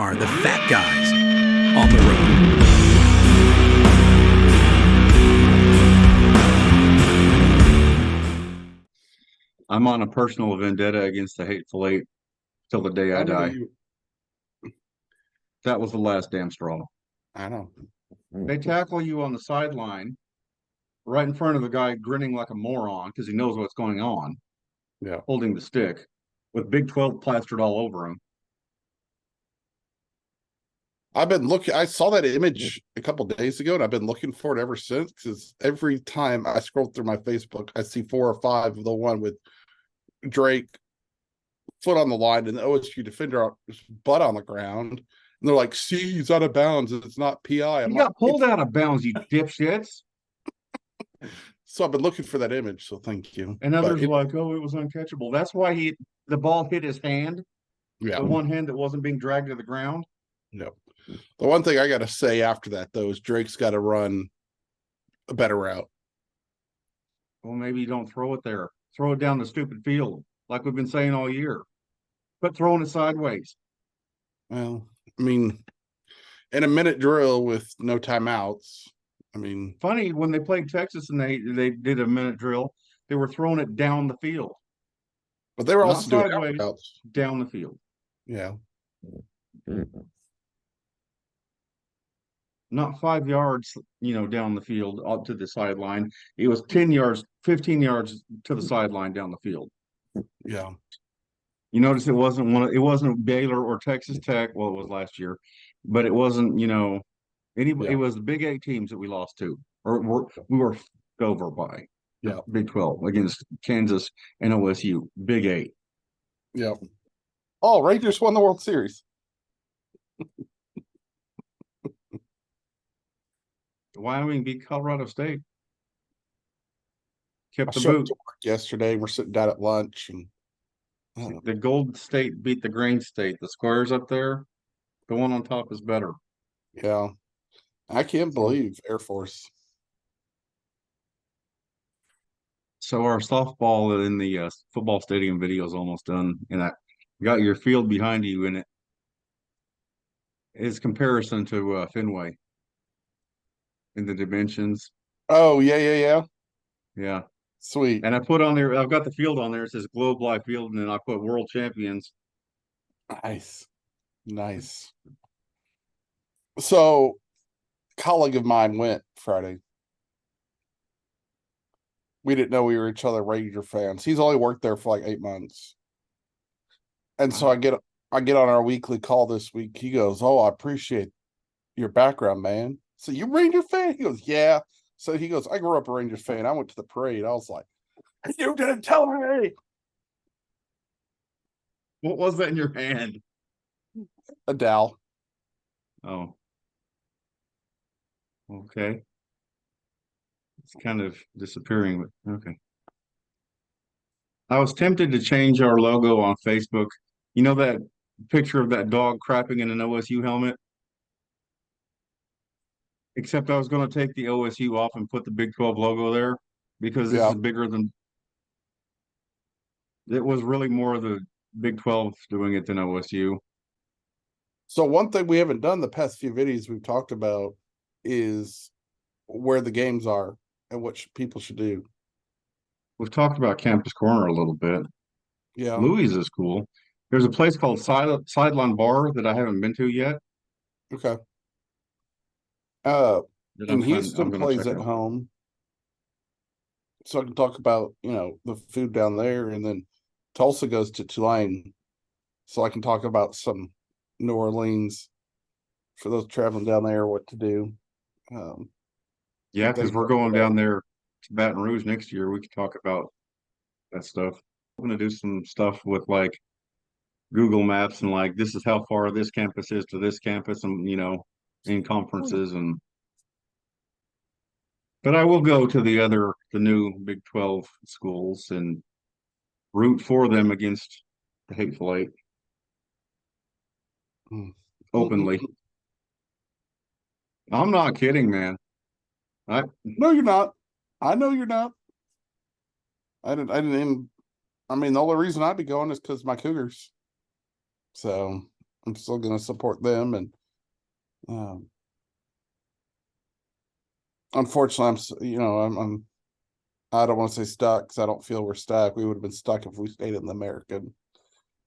are the fat guys on the road. I'm on a personal vendetta against the Hateful Eight till the day I die. That was the last damn straw. I know. They tackle you on the sideline right in front of the guy grinning like a moron because he knows what's going on, Yeah. holding the stick with Big 12 plastered all over him. I've been looking, I saw that image a couple days ago and I've been looking for it ever since because every time I scroll through my Facebook, I see 4 or 5 of the one with Drake foot on the line and the OSU defender butt on the ground. And they're like, see, he's out of bounds. It's not PI. He got pulled out of bounds, you dipshits. So I've been looking for that image. So thank you. And others are like, oh, it was uncatchable. That's why the ball hit his hand. Yeah. The one hand that wasn't being dragged to the ground. No. The one thing I got to say after that, though, is Drake's got to run a better route. Well, maybe you don't throw it there. Throw it down the stupid field, like we've been saying all year. But throwing it sideways. Well, I mean, in a minute drill with no timeouts, I mean, funny when they played Texas and they did a minute drill, they were throwing it down the field. But they were Not also doing sideways, routes down the field. Yeah. Not 5 yards, down the field up to the sideline. It was 10 yards, 15 yards to the sideline down the field. Yeah. You notice it wasn't Baylor or Texas Tech. Well, it was last year, but it wasn't, it was the Big 8 teams that we lost to, or we were over by. Yeah. Big 12 against Kansas and OSU. Big 8. Yeah. Oh, Rangers won the World Series. Wyoming beat Colorado State. Kept the showed boot. up to work yesterday. We're sitting down at lunch and the Gold State beat the Grain State. The squares up there, the one on top is better. Yeah. I can't believe Air Force. So our softball in the football stadium video is almost done, and I got your field behind you in it. Is comparison to Fenway in the dimensions. Oh, yeah. Yeah. Sweet. And I put on there, I've got the field on there. It says Globe Life Field, and then I put World Champions. Nice. So, a colleague of mine went Friday. We didn't know we were each other Ranger fans. He's only worked there for like 8 months. And so I get on our weekly call this week. He goes, oh, I appreciate your background, man. So you Ranger fan? He goes, yeah. So he goes, I grew up a Rangers fan. I went to the parade. I was like, you didn't tell me. What was that in your hand? A dowel. Oh. Okay. It's kind of disappearing, but okay. I was tempted to change our logo on Facebook. You know that picture of that dog crapping in an OSU helmet? Except I was going to take the OSU off and put the Big 12 logo there because this is bigger than. It was really more of the Big 12 doing it than OSU. So one thing we haven't done the past few videos we've talked about is where the games are and what people should do. We've talked about Campus Corner a little bit. Yeah. Louis is cool. There's a place called Sideline Bar that I haven't been to yet. Okay. And Houston plays at home. So I can talk about, the food down there, and then Tulsa goes to Tulane. So I can talk about some New Orleans for those traveling down there, what to do. Yeah, because we're going down there to Baton Rouge next year. We can talk about that stuff. I'm going to do some stuff with like Google Maps and like this is how far this campus is to this campus, and in conferences and. But I will go to the new Big 12 schools and root for them against the Hateful Eight openly. I'm not kidding, man. No, you're not. I know you're not. I mean, the only reason I'd be going is because my Cougars. So, I'm still going to support them. And unfortunately, I don't want to say stuck because I don't feel we're stuck. We would have been stuck if we stayed in the American,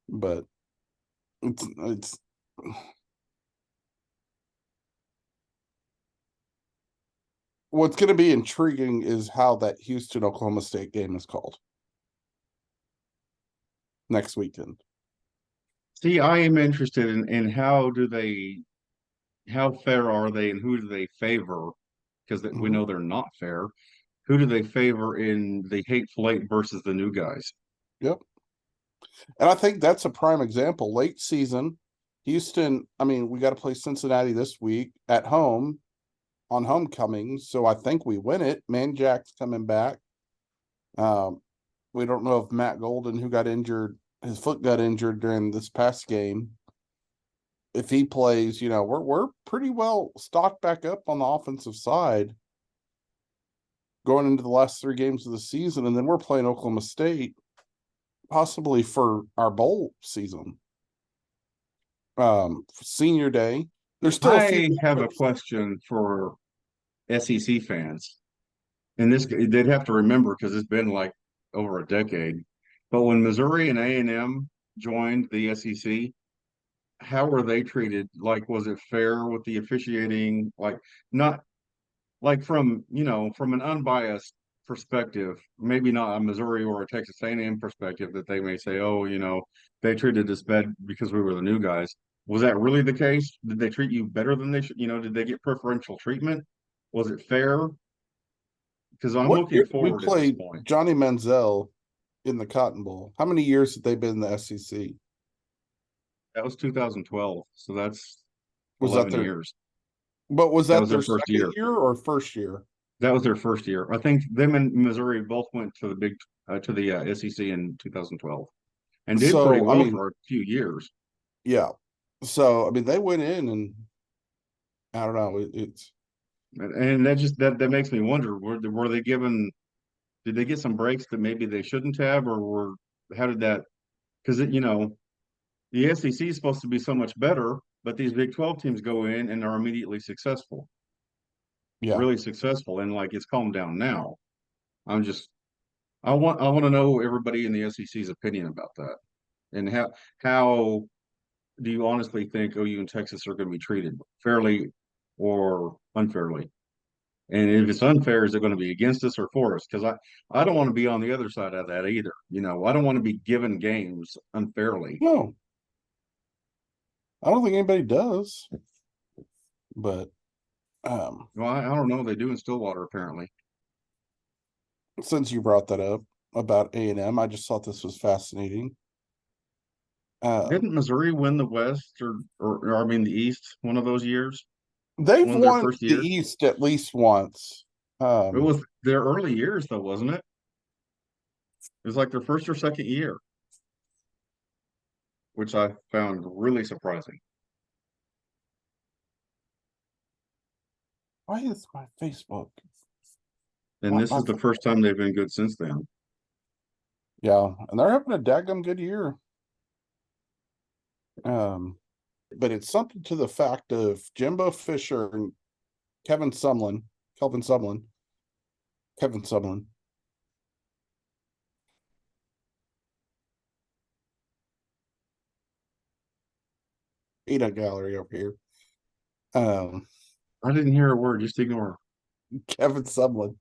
but it's what's going to be intriguing is how that Houston Oklahoma State game is called next weekend. See, I am interested in how fair are they and who do they favor? Because we know they're not fair. Who do they favor in the Hateful Eight versus the new guys? Yep. And I think that's a prime example. Late season, Houston, I mean, we got to play Cincinnati this week at home on homecoming. So I think we win it. Manjack's coming back. We don't know if Matt Golden, who got injured, his foot got injured during this past game. If he plays, we're pretty well stocked back up on the offensive side going into the last 3 games of the season. And then we're playing Oklahoma State, possibly for our bowl season. Senior day. There's still I have a question for SEC fans. And this they'd have to remember because it's been like over a decade. But when Missouri and A&M joined the SEC, how were they treated? Like, was it fair with the officiating? Like, not like from an unbiased perspective, maybe not a Missouri or a Texas A&M perspective that they may say, oh, they treated us bad because we were the new guys. Was that really the case? Did they treat you better than they should? Did they get preferential treatment? Was it fair? Because I'm looking we forward at this played point. Johnny Manziel in the Cotton Bowl. How many years have they been in the SEC? That was 2012, so that's Was that 11 years. But was That that was their their first second year. year or first year? That was their first year. I think them and Missouri both went to the SEC in 2012 and did pretty So, I well mean, for a few years. yeah. So, I mean, they went in and I don't know. It's And that makes me wonder, were they given, did they get some breaks that maybe they shouldn't have, or how did that, because the SEC is supposed to be so much better, but these Big 12 teams go in and are immediately successful, yeah. really successful, and like it's calmed down now. I want to know everybody in the SEC's opinion about that, and how do you honestly think OU and Texas are going to be treated, fairly or unfairly? And if it's unfair, is it going to be against us or for us? Because I don't want to be on the other side of that either. I don't want to be given games unfairly. No, I don't think anybody does. But Well, I don't know. They do in Stillwater, apparently. since you brought that up about A&M, I just thought this was fascinating. Didn't Missouri win the West or I mean the East one of those years? They've One of their won first the years? East at least once. It was their early years, though, wasn't it? It was like their first or second year, which I found really surprising. Why is my Facebook? And this is the first time they've been good since then. Yeah, and they're having a daggum good year. But it's something to the fact of Jimbo Fisher and Kevin Sumlin. Peanut gallery over here. I didn't hear a word, just ignore. Kevin Sumlin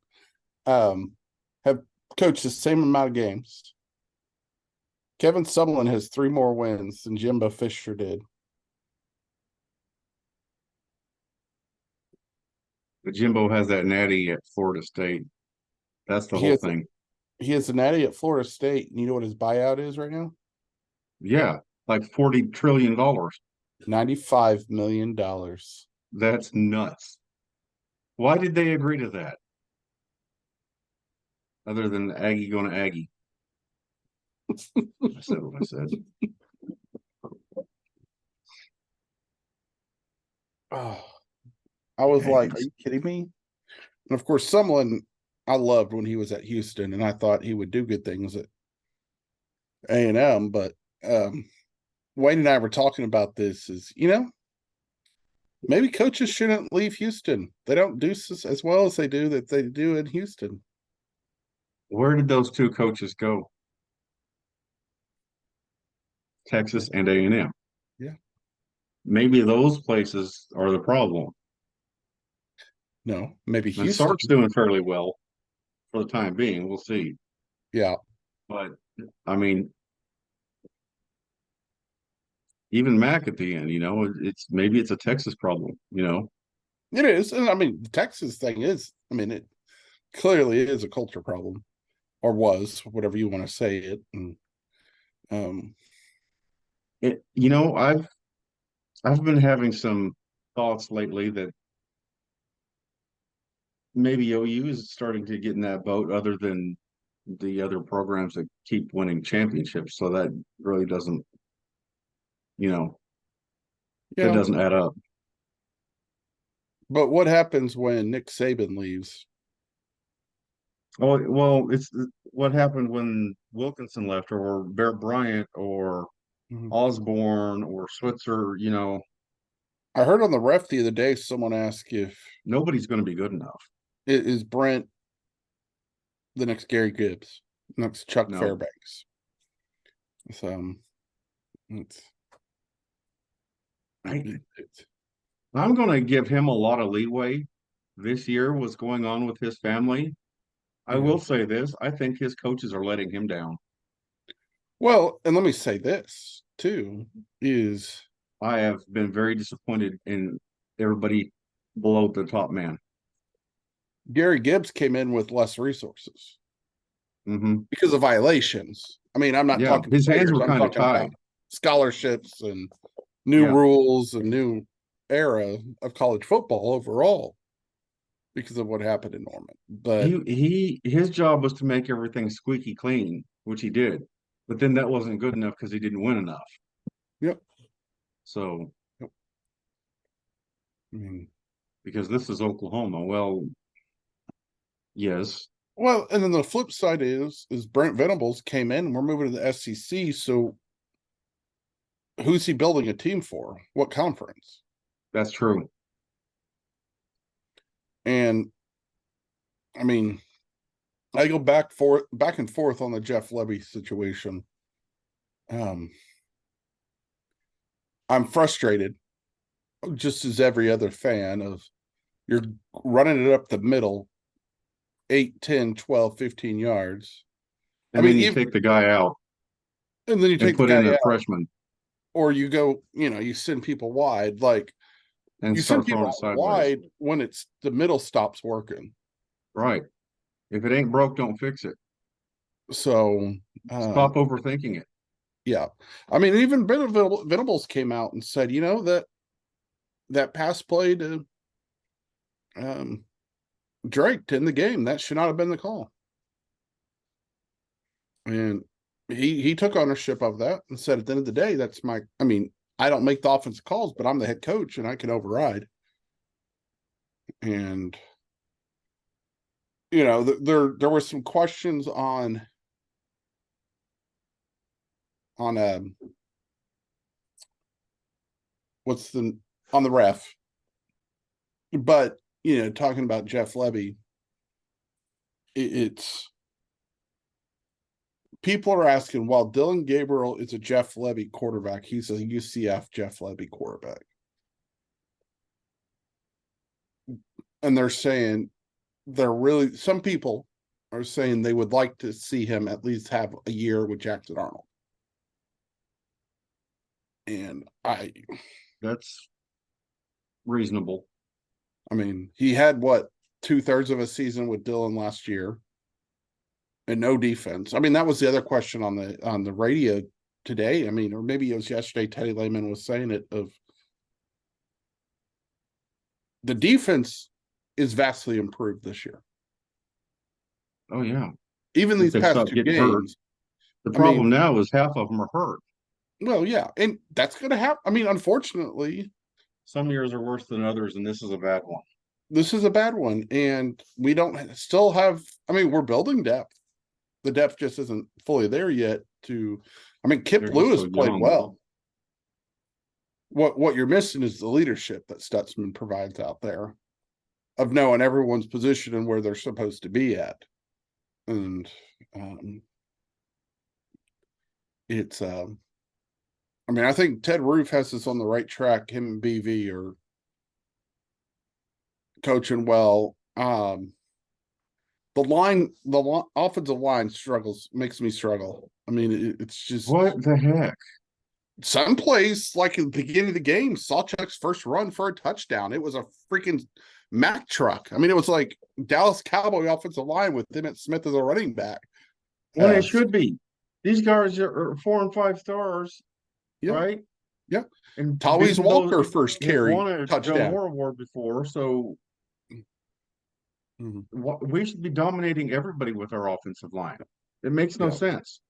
have coached the same amount of games. Kevin Sumlin has 3 more wins than Jimbo Fisher did. But Jimbo has that natty at Florida State. That's the whole thing. He has a natty at Florida State, and you know what his buyout is right now? Yeah, like $40 trillion. $95 million. That's nuts. Why did they agree to that? Other than Aggie going to Aggie. I said what I said. Oh, I was like, are you kidding me? And of course, Sumlin I loved when he was at Houston, and I thought he would do good things at A&M, but Wayne and I were talking about this is, maybe coaches shouldn't leave Houston. They don't do as well as they do in Houston. Where did those two coaches go? Texas and A&M. Yeah. Maybe those places are the problem. No, maybe And Houston. Sark's doing fairly well for the time being. We'll see. Yeah. But I mean, even Mac at the end, maybe it's a Texas problem. It is. And I mean, the Texas thing is, it clearly is a culture problem, or was, whatever you want to say it. And I've been having some thoughts lately that maybe OU is starting to get in that boat other than the other programs that keep winning championships. So that really doesn't, that yeah. doesn't add up. But what happens when Nick Saban leaves? Oh, well, it's what happened when Wilkinson left or Bear Bryant or Mhm. Osborne or Switzer, I heard on the ref the other day, someone asked if nobody's going to be good enough. is Brent the next Gary Gibbs, next Chuck No. Fairbanks. So it's I'm going to give him a lot of leeway this year, what's going on with his family. I will say this, I think his coaches are letting him down. Well, and let me say this too, is I have been very disappointed in everybody below the top man. Gary Gibbs came in with less resources Mm-hmm. because of violations. I mean, I'm not talking his hands players, were I'm kind of talking about tied. scholarships and new rules and new era of college football overall because of what happened in Norman. But his job was to make everything squeaky clean, which he did. But then that wasn't good enough because he didn't win enough. Yep. So I mean, because this is Oklahoma, well, yes. Well, and then the flip side is Brent Venables came in and we're moving to the SEC. So who's he building a team for? What conference? That's true. And I mean, I go back and forth on the Jeff Lebby situation. I'm frustrated, just as every other fan, of you're running it up the middle 8, 10, 12, 15 yards. And then you take the guy out. And then you take put the guy in a out, freshman. Or you go, you send people wide, and you send people wide when it's the middle stops working. Right. If it ain't broke, don't fix it. So stop overthinking it. Yeah. I mean, even Venables came out and said, that pass play to Drake to end the game, that should not have been the call. And he took ownership of that and said, at the end of the day, I don't make the offensive calls, but I'm the head coach and I can override. And there were some questions on on the ref, but talking about Jeff Lebby, it's people are asking, while Dillon Gabriel is a Jeff Lebby quarterback, he's a UCF Jeff Lebby quarterback. And they're saying some people are saying they would like to see him at least have a year with Jackson Arnold. And that's reasonable. I mean, he had 2/3 of a season with Dillon last year and no defense. I mean, that was the other question on the radio today. I mean, or maybe it was yesterday, Teddy Lehman was saying it, of the defense is vastly improved this year. Oh yeah. Even these past 2 games. Hurt. The problem now is half of them are hurt. Well, yeah, and that's going to happen. I mean, unfortunately, some years are worse than others, and this is a bad one. This is a bad one, and we don't still have. I mean, we're building depth. The depth just isn't fully there yet. Kip Lewis played well. what you're missing is the leadership that Stutzman provides out there of knowing everyone's position and where they're supposed to be at. And it's I mean, I think Ted Roof has this on the right track. Him and BV are coaching well. The offensive line makes me struggle. I mean, it's just What the heck? some plays, like at the beginning of the game, Sawchuk's first run for a touchdown. It was a freaking Mack truck. I mean, it was like Dallas Cowboy offensive line with Emmett Smith as a running back. When it should be. These guys are 4 and 5 stars, Yeah. right? Yeah. And Tallys Beaton Walker Bowe first has carry won a Joe touchdown. Moore Award before, so Mhm. we should be dominating everybody with our offensive line. It makes no Yeah. sense.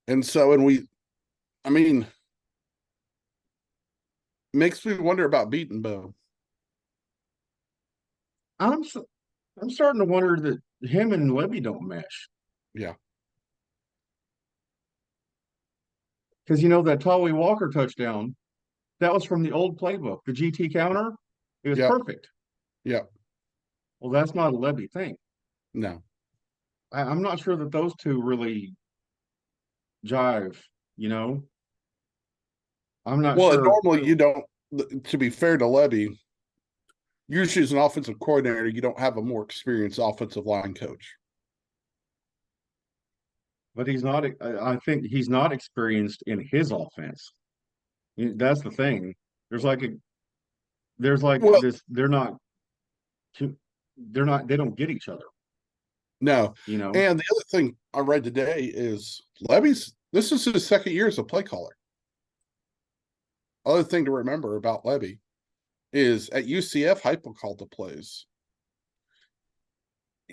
And so, I mean, makes me wonder about Beaton Bowe. I'm starting to wonder that him and Levy don't mesh. Yeah. Because you know that Tolly Walker touchdown, that was from the old playbook, the GT counter. It was Yeah. perfect. Yeah. Well, that's not a Levy thing. No. I'm not sure that those two really jive, you know? I'm not Well, sure. normally you don't, to be fair to Levy, usually as an offensive coordinator, you don't have a more experienced offensive line coach. But he's not, I think he's not experienced in his offense. That's the thing. There's like Well, this, they don't get each other, no. you know? And the other thing I read today is this is his second year as a play caller. Other thing to remember about Levy is at UCF, Heupel called the plays.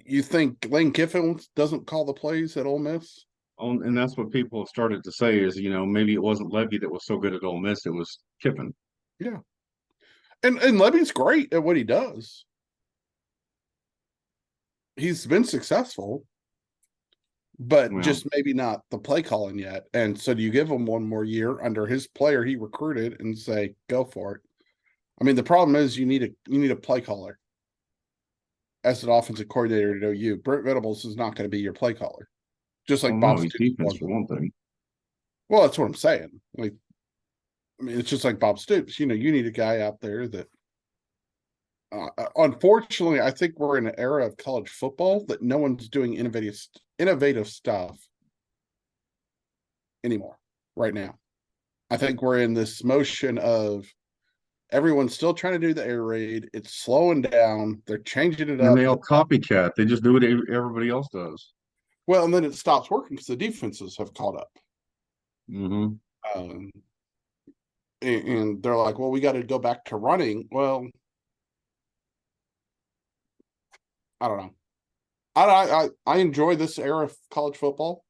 You think Lane Kiffin doesn't call the plays at Ole Miss? And that's what people have started to say is, maybe it wasn't Levy that was so good at Ole Miss, it was Kiffin. Yeah. And Levy's great at what he does. He's been successful, but just maybe not the play calling yet. And so do you give him one more year under his player he recruited and say, go for it? I mean, the problem is you need a play caller as an offensive coordinator to know you. Brent Venables is not going to be your play caller. Just like Bob Stoops defense for one thing. Well, that's what I'm saying. Like, I mean, it's just like Bob Stoops. You need a guy out there that. Unfortunately, I think we're in an era of college football that no one's doing innovative stuff anymore right now. I think we're in this motion of everyone's still trying to do the air raid. It's slowing down. They're changing it up. And they all copycat. They just do what everybody else does. Well, and then it stops working because the defenses have caught up. Mm-hmm. And they're like, well, we got to go back to running. Well, I don't know. I enjoy this era of college football.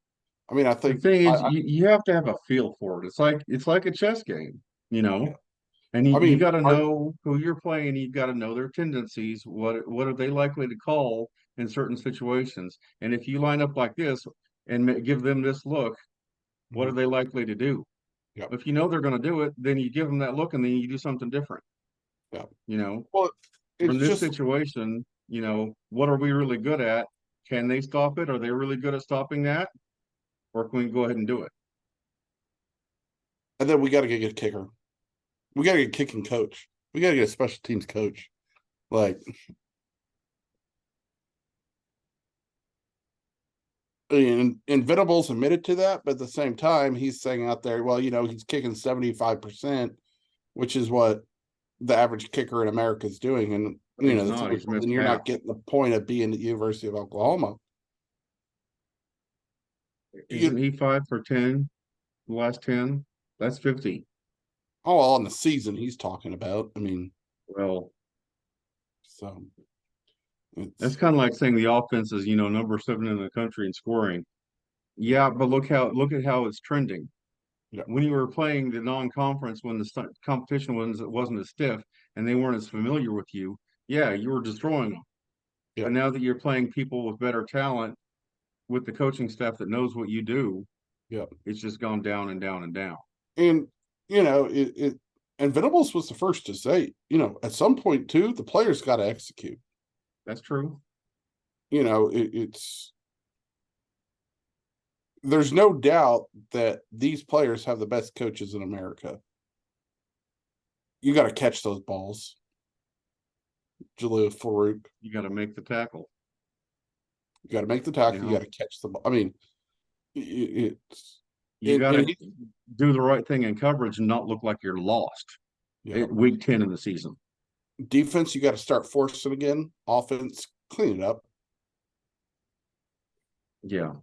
I mean, I think the thing is you have to have a feel for it. It's like a chess game, And you got to know who you're playing. You've got to know their tendencies. What are they likely to call in certain situations? And if you line up like this and give them this look, what are they likely to do? Yeah. If you know they're going to do it, then you give them that look, and then you do something different. Yeah. Well, from this situation, what are we really good at? Can they stop it? Are they really good at stopping that? Or can we go ahead and do it? And then we got to get a kicker. We got to get a kicking coach. We got to get a special teams coach. Like, and Venables admitted to that, but at the same time, he's saying out there, well, he's kicking 75%, which is what the average kicker in America is doing. And, then you're not getting the point of being at the University of Oklahoma. Isn't he 5 for 10? The last 10? That's 50. Oh, well, on the season he's talking about. I mean, well, so that's kind of like saying the offense is, number 7 in the country in scoring. Yeah, but look at how it's trending. Yeah. When you were playing the non-conference, when the competition wasn't as stiff and they weren't as familiar with you, yeah, you were destroying them. Yeah. But now that you're playing people with better talent, with the coaching staff that knows what you do, yeah, it's just gone down and down and down. And And Venables was the first to say, at some point too, the players got to execute. That's true. It's there's no doubt that these players have the best coaches in America. You got to catch those balls. Jalil Farouk. You got to make the tackle. You got to make the tackle. You know? got to catch the ball. I mean, it's You got to do the right thing in coverage and not look like you're lost at week 10 of the season. Defense, you got to start forcing again. Offense, clean it up. Yeah.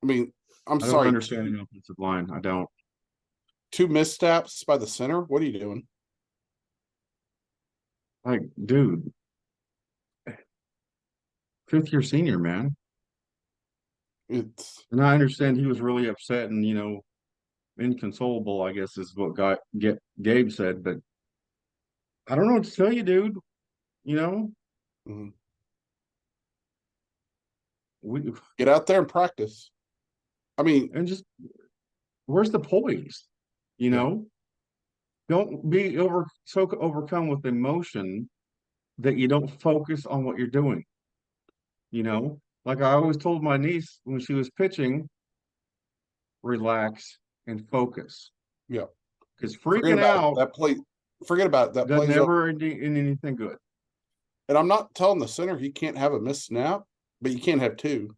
I mean, I'm I sorry. don't understand the offensive line. I don't. 2 missteps by the center. What are you doing? Like, dude, 5th-year senior, man. And I understand he was really upset and, inconsolable, I guess is what Gabe said, but I don't know what to tell you, dude. Mm-hmm. We Get out there and practice. I mean, and just where's the poise? Don't be so overcome with emotion that you don't focus on what you're doing. Like I always told my niece when she was pitching, relax and focus. Yeah. Because freaking out that play, forget about that does play. Never in anything good. And I'm not telling the center he can't have a missed snap, but you can't have 2.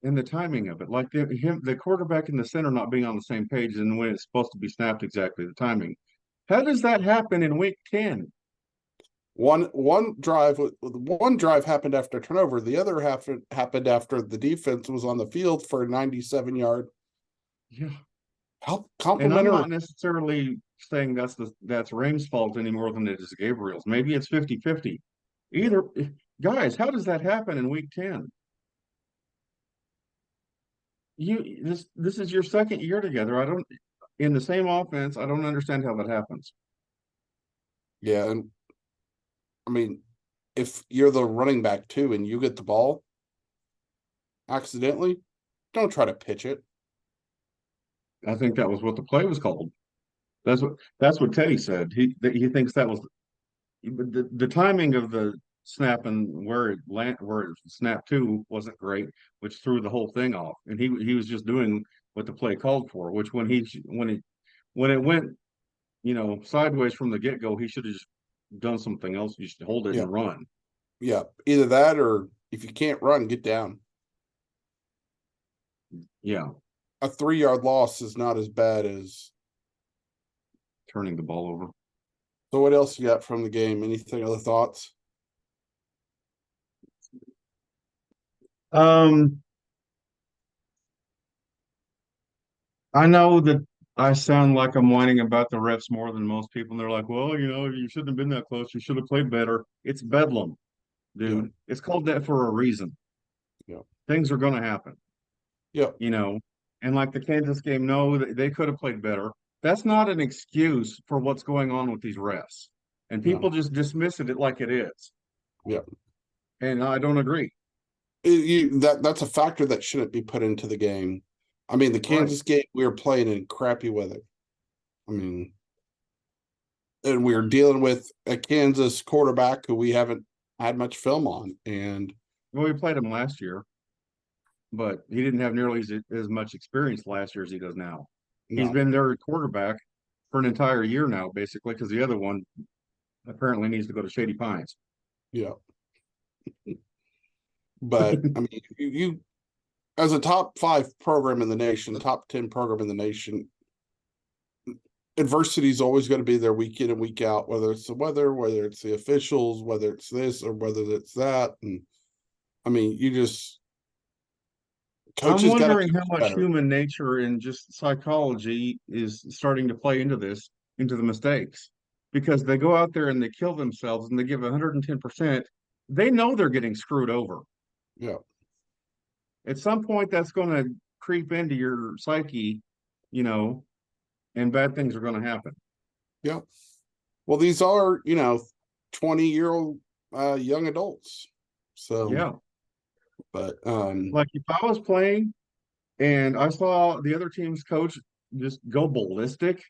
And the timing of it, like the quarterback and the center not being on the same page and when it's supposed to be snapped exactly, the timing. How does that happen in week 10? One drive happened after turnover. The other half happened after the defense was on the field for a 97-yard. Yeah. Help And I'm complimentary. not necessarily saying that's Rame's fault any more than it is Gabriel's. Maybe it's 50-50. Either guys, how does that happen in week 10? This is your 2nd year together. In the same offense, I don't understand how that happens. Yeah, and I mean, if you're the running back too and you get the ball accidentally, don't try to pitch it. I think that was what the play was called. That's what Teddy said. He thinks that was the timing of the snap and where it snapped to wasn't great, which threw the whole thing off. And he was just doing what the play called for, which when it went, sideways from the get-go, he should have just done something else. You should hold it and run. Yeah, either that or if you can't run, get down. Yeah. A 3-yard loss is not as bad as turning the ball over. So what else you got from the game? Anything, other thoughts? I know that I sound like I'm whining about the refs more than most people. And they're like, well, you shouldn't have been that close. You should have played better. It's bedlam, dude. Yeah. It's called that for a reason. Yeah. Things are going to happen. Yeah. And like the Kansas game, no, they could have played better. That's not an excuse for what's going on with these refs. And people just dismiss it like it is. Yeah. And I don't agree. That's a factor that shouldn't be put into the game. I mean, the Kansas game, we were playing in crappy weather. I mean, and we were dealing with a Kansas quarterback who we haven't had much film on. And well, we played him last year, but he didn't have nearly as much experience last year as he does now. No. He's been their quarterback for an entire year now, basically, because the other one apparently needs to go to Shady Pines. Yeah. But I mean, you as a top 5 program in the nation, top 10 program in the nation, adversity is always going to be there week in and week out, whether it's the weather, whether it's the officials, whether it's this or whether it's that. And I mean, I'm wondering how much human nature and just psychology is starting to play into the mistakes, because they go out there and they kill themselves and they give 110%. They know they're getting screwed over. Yeah. At some point, that's going to creep into your psyche, and bad things are going to happen. Yeah. Well, these are, 20-year-old young adults. So, yeah. But like if I was playing and I saw the other team's coach just go ballistic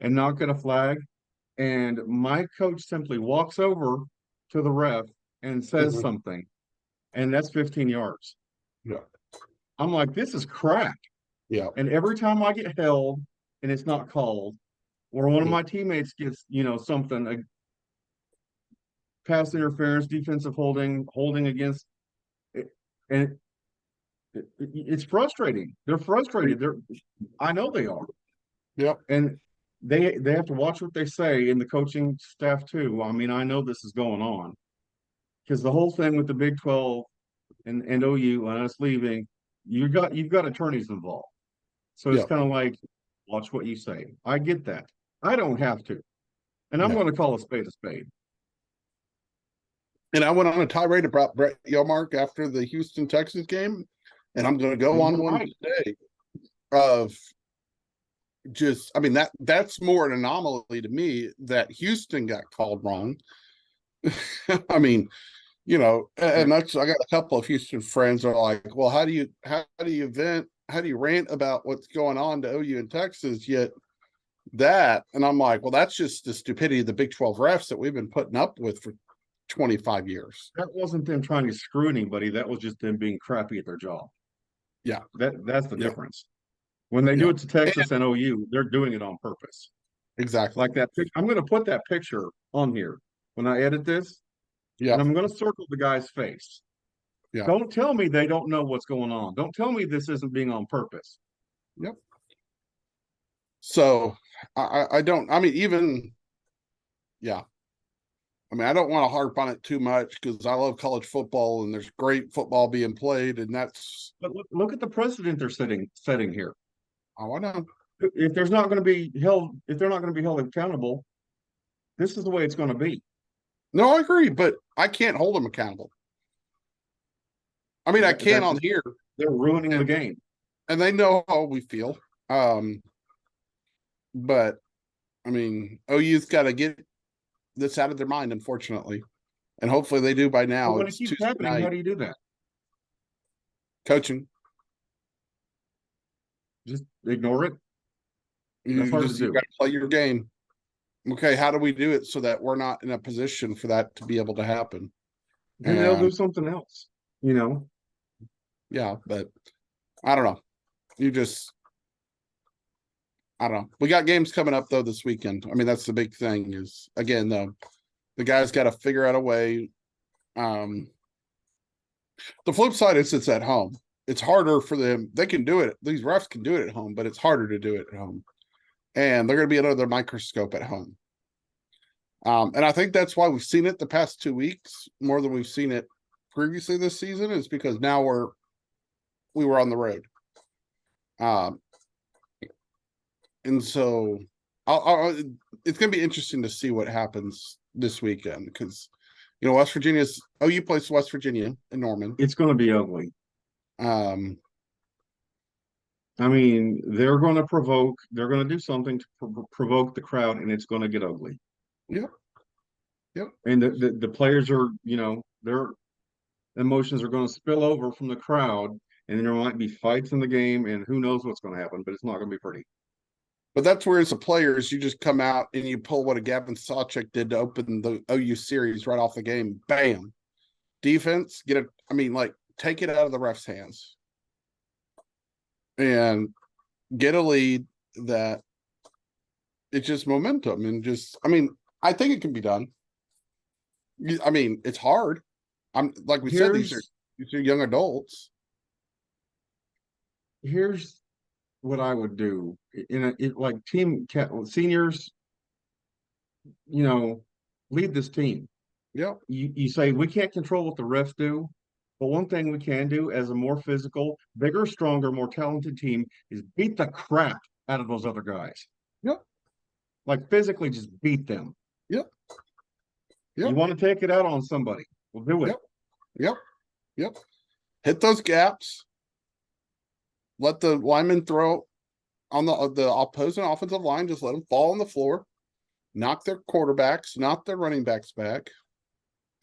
and not get a flag. And my coach simply walks over to the ref and says Mhm. something, and that's 15 yards. Yeah. I'm like, this is crap. Yeah. And every time I get held and it's not called, or one of Yeah. my teammates gets, something, a pass interference, defensive holding against it, and it's frustrating. They're frustrated. I know they are. Yep. And they have to watch what they say, and the coaching staff too. I mean, I know this is going on because the whole thing with the Big 12 and OU and us leaving, you've got attorneys involved. So it's Yep. kind of like, watch what you say. I get that. I don't have to. And I'm No. going to call a spade a spade. And I went on a tirade about Brett Yarmark after the Houston Texas game, and I'm going to go on one Right. today of just, I mean, that's more an anomaly to me that Houston got called wrong. I mean, and that's, I got a couple of Houston friends are like, well, how do you rant about what's going on to OU in Texas yet that? And I'm like, well, that's just the stupidity of the Big 12 refs that we've been putting up with for 25 years. That wasn't them trying to screw anybody. That was just them being crappy at their job. Yeah. That's the Yeah. difference. When they do it to Texas and OU, they're doing it on purpose. Exactly. Like that picture. I'm going to put that picture on here when I edit this, Yeah. and I'm going to circle the guy's face. Yeah. Don't tell me they don't know what's going on. Don't tell me this isn't being on purpose. Yep. So I don't, I mean, even, yeah. I mean, I don't want to harp on it too much because I love college football and there's great football being played, and that's, But look at the precedent they're setting here. I know. If there's not going to be held, if they're not going to be held accountable, this is the way it's going to be. No, I agree, but I can't hold them accountable. I mean, I can on here. They're ruining the game. And they know how we feel. But I mean, OU's got to get this out of their mind, unfortunately, and hopefully they do by now. But when it It's keeps Tuesday happening, how night. do you do that? Coaching. Just ignore it. You That's hard to just do. got to play your game. Okay, how do we do it so that we're not in a position for that to be able to happen? Then they'll And do something else. yeah, but I don't know. I don't know. We got games coming up though this weekend. I mean, that's the big thing is, again, the guys got to figure out a way. The flip side is it's at home. It's harder for them. They can do it. These refs can do it at home, but it's harder to do it at home. And they're going to be under their microscope at home. And I think that's why we've seen it the past 2 weeks more than we've seen it previously this season, is because now we were on the road. And so it's going to be interesting to see what happens this weekend because, West Virginia's OU plays West Virginia in Norman. It's going to be ugly. I mean, they're going to do something to provoke the crowd, and it's going to get ugly. Yep. Yep. And the players are, their emotions are going to spill over from the crowd, and then there might be fights in the game, and who knows what's going to happen, but it's not going to be pretty. But that's where, as a players, you just come out and you pull what a Gavin Sawchuk did to open the OU series right off the game. Bam. Defense, take it out of the ref's hands and get a lead that it's just momentum and I think it can be done. I mean, it's hard. Like we said, these are young adults. Here's what I would do like team seniors, lead this team. Yeah. You say we can't control what the refs do, but one thing we can do as a more physical, bigger, stronger, more talented team is beat the crap out of those other guys. Yep. Like physically just beat them. Yep. Yep. You want to take it out on somebody, we'll do it. Yep. Hit those gaps. Let the linemen throw on the opposing offensive line. Just let them fall on the floor. Knock their quarterbacks, knock their running backs back,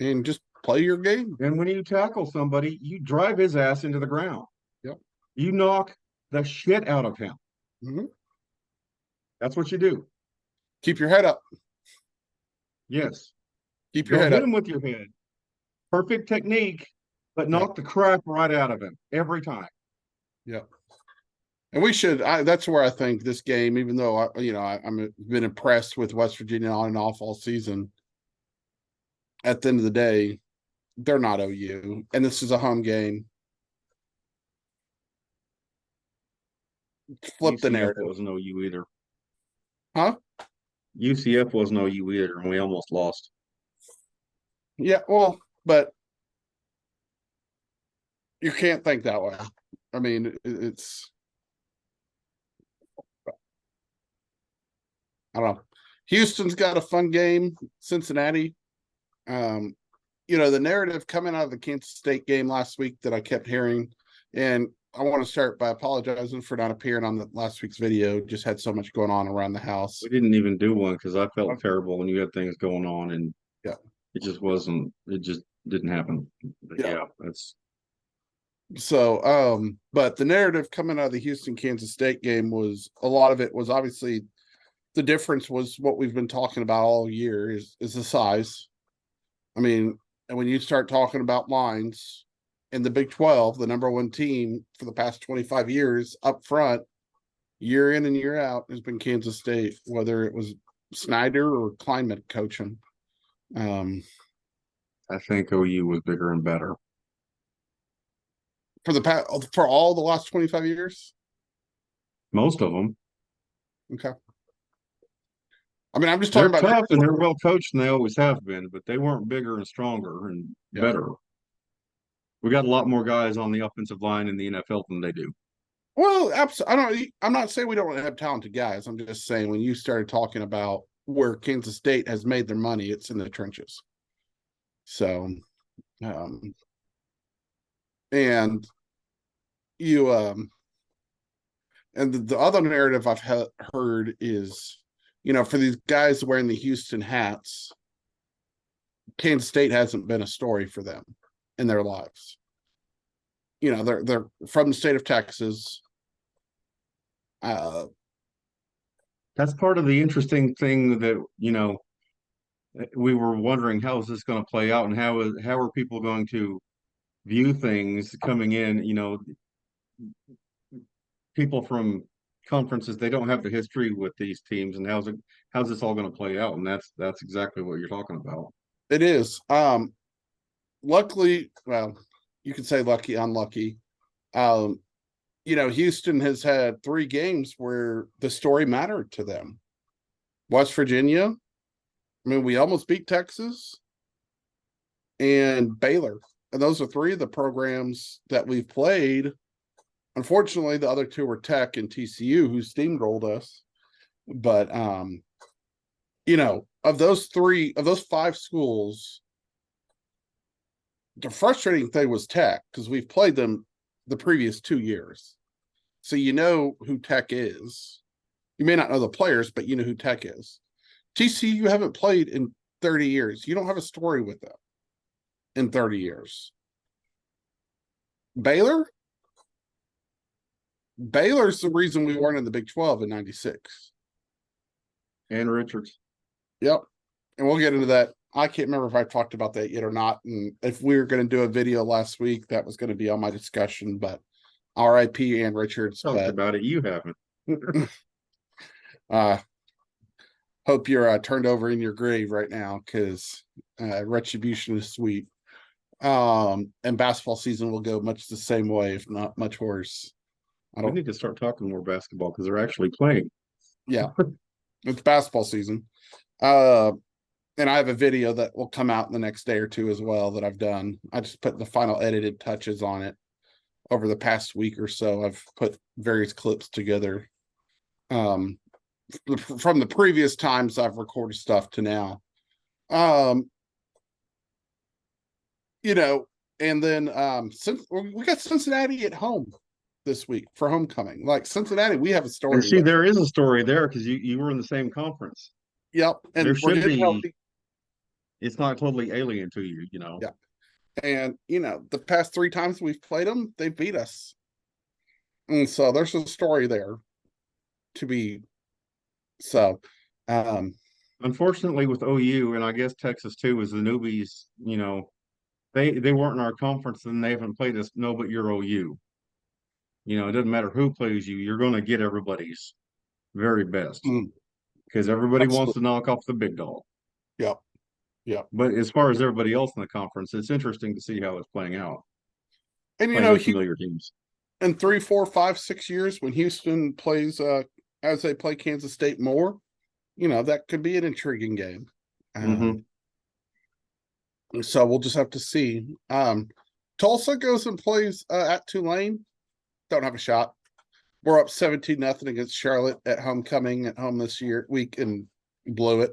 and just play your game. And when you tackle somebody, you drive his ass into the ground. Yep. You knock the shit out of him. Mm-hmm. That's what you do. Keep your head up. Yes. Keep your Don't head hit up. him with your head. Perfect technique, but knock the crap right out of him every time. Yeah. And we should. That's where I think this game, even though I'm been impressed with West Virginia on and off all season. At the end of the day, they're not OU, and this is a home game. Flip the UCF narrative, wasn't OU either. huh? UCF wasn't OU either, and we almost lost. Yeah, well, but you can't think that way. I mean, it's I don't know. Houston's got a fun game. Cincinnati. The narrative coming out of the Kansas State game last week that I kept hearing, and I want to start by apologizing for not appearing on the last week's video. Just had so much going on around the house. We didn't even do one because I felt terrible when you had things going on, and Yeah. it just wasn't. It just didn't happen. But Yeah. yeah, that's So, but the narrative coming out of the Houston Kansas State game was a lot of it was obviously the difference was what we've been talking about all year is the size. I mean, and when you start talking about lines in the Big 12, the number one team for the past 25 years up front, year in and year out, has been Kansas State, whether it was Snyder or Kleinman coaching. I think OU was bigger and better. For all the last 25 years. Most of them. Okay. I mean, I'm just They're talking about tough and they're well coached and they always have been, but they weren't bigger and stronger and better. We got a lot more guys on the offensive line in the NFL than they do. Well, absolutely. I'm not saying we don't have talented guys. I'm just saying when you started talking about where Kansas State has made their money, it's in the trenches. So, and you, and the other narrative I've heard is, for these guys wearing the Houston hats, Kansas State hasn't been a story for them in their lives. They're from the state of Texas. That's part of the interesting thing that, we were wondering how is this going to play out and how are people going to view things coming in, people from conferences, they don't have the history with these teams and how's this all going to play out? And that's exactly what you're talking about. It is. Luckily, well, you could say lucky, unlucky. Houston has had 3 games where the story mattered to them. West Virginia, I mean, we almost beat Texas, and Baylor. And those are 3 of the programs that we've played. Unfortunately, the other 2 were Tech and TCU, who steamrolled us. But of those 5 schools, the frustrating thing was Tech, because we've played them the previous 2 years. So you know who Tech is. You may not know the players, but you know who Tech is. TCU you haven't played in 30 years. You don't have a story with them in 30 years. Baylor's the reason we weren't in the Big 12 in 96. And Richards. Yep. And we'll get into that. I can't remember if I talked about that yet or not. And if we were going to do a video last week, that was going to be on my discussion, but RIP Ann Richards. Talked about it. You haven't. Hope you're turned over in your grave right now, because retribution is sweet. And basketball season will go much the same way, if not much worse. We need to start talking more basketball because they're actually playing. Yeah, it's basketball season. And I have a video that will come out in the next day or 2 as well that I've done. I just put the final edited touches on it over the past week or so. I've put various clips together from the previous times I've recorded stuff to now. And then since we got Cincinnati at home this week for homecoming. Like Cincinnati, we have a story. And see, there is a story there because you were in the same conference. Yep. And there should be. It's not totally alien to you, Yeah. And, the past 3 times we've played them, they beat us. And so there's a story there to be So, um, Unfortunately, with OU and I guess Texas too, is the newbies. They weren't in our conference and they haven't played us. No, but you're OU. It doesn't matter who plays you. You're going to get everybody's very best mm, because everybody wants absolutely. to knock off the big dog. Yep. Yep. But as far as everybody else in the conference, it's interesting to see how it's playing out, And playing the familiar teams. in 3, 4, 5, 6 years, when Houston plays, as they play Kansas State more, that could be an intriguing game. Mm-hmm. So we'll just have to see. Tulsa goes and plays at Tulane. Don't have a shot. We're up 17-0 against Charlotte at homecoming at home this week and blew it.